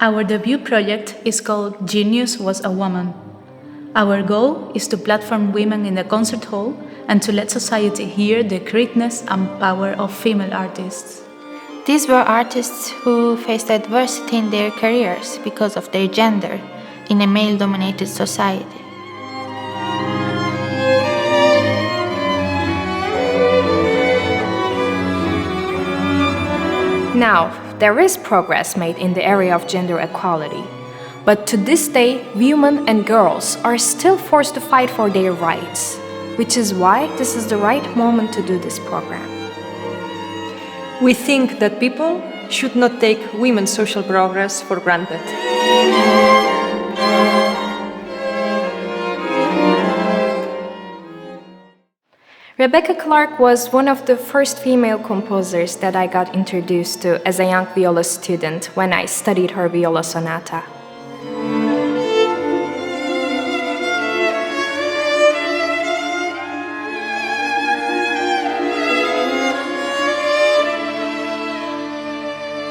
Our debut project is called Genius Was a Woman. Our goal is to platform women in the concert hall and to let society hear the greatness and power of female artists. These were artists who faced adversity in their careers because of their gender in a male-dominated society. Now, there is progress made in the area of gender equality, but to this day, women and girls are still forced to fight for their rights, which is why this is the right moment to do this program. We think that people should not take women's social progress for granted. Rebecca Clarke was one of the first female composers that I got introduced to as a young viola student when I studied her viola sonata.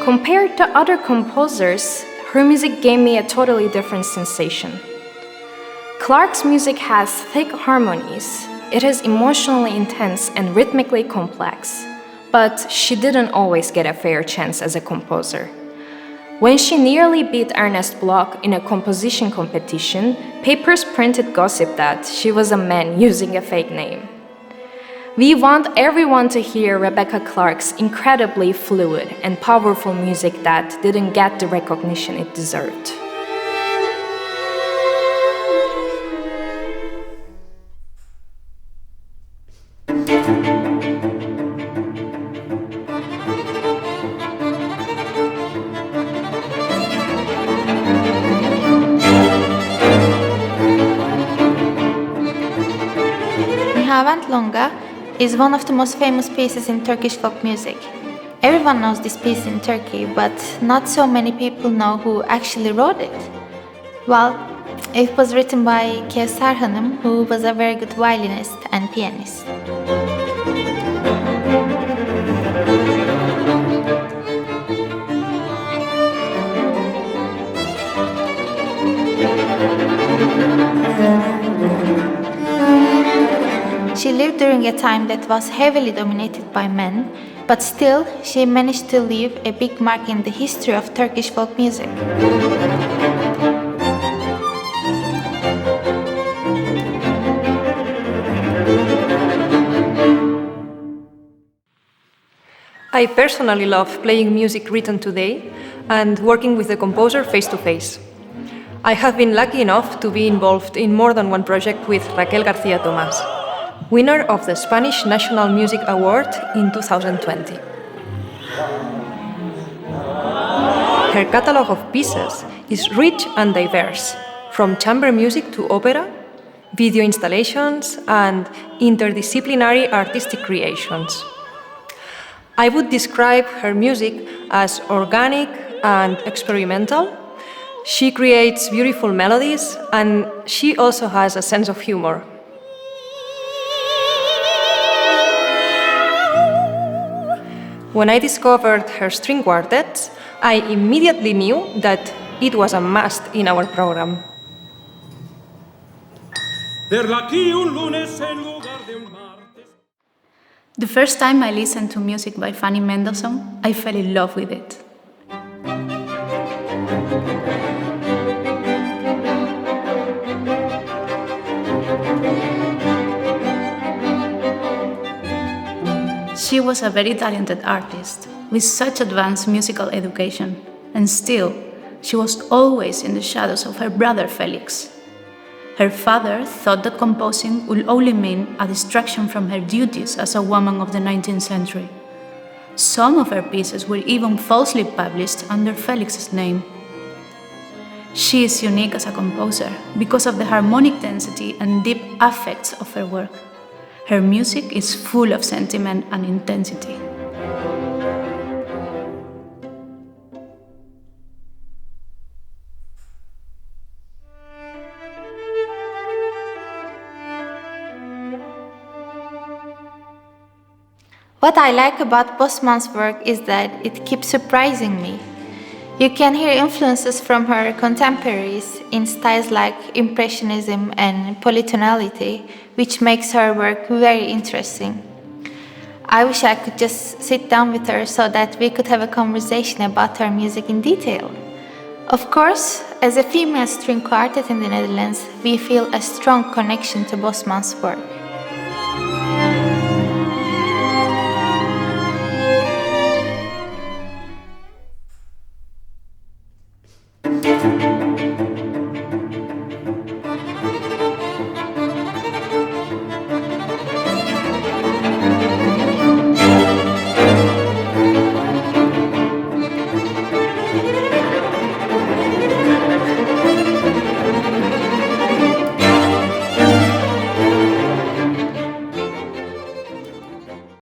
Compared to other composers, her music gave me a totally different sensation. Clarke's music has thick harmonies. It is emotionally intense and rhythmically complex, but she didn't always get a fair chance as a composer. When she nearly beat Ernest Bloch in a composition competition, papers printed gossip that she was a man using a fake name. We want everyone to hear Rebecca Clarke's incredibly fluid and powerful music that didn't get the recognition it deserved. Nihavent Longa is one of the most famous pieces in Turkish folk music. Everyone knows this piece in Turkey, but not so many people know who actually wrote it. Well, it was written by Kyo Sarganem, who was a very good violinist and pianist. She lived during a time that was heavily dominated by men, but still she managed to leave a big mark in the history of Turkish folk music. I personally love playing music written today and working with the composer face to face. I have been lucky enough to be involved in more than one project with Raquel Garcia Tomas, winner of the Spanish National Music Award in 2020. Her catalogue of pieces is rich and diverse, from chamber music to opera, video installations, and interdisciplinary artistic creations. I would describe her music as organic and experimental. She creates beautiful melodies, and she also has a sense of humor. When I discovered her string quartets, I immediately knew that it was a must in our program. The first time I listened to music by Fanny Mendelssohn, I fell in love with it. She was a very talented artist, with such advanced musical education, and still, she was always in the shadows of her brother Felix. Her father thought that composing would only mean a distraction from her duties as a woman of the 19th century. Some of her pieces were even falsely published under Felix's name. She is unique as a composer because of the harmonic density and deep affects of her work. Her music is full of sentiment and intensity. What I like about Postmon's work is that it keeps surprising me. You can hear influences from her contemporaries in styles like Impressionism and polytonality, which makes her work very interesting. I wish I could just sit down with her so that we could have a conversation about her music in detail. Of course, as a female string quartet in the Netherlands, we feel a strong connection to Bosman's work.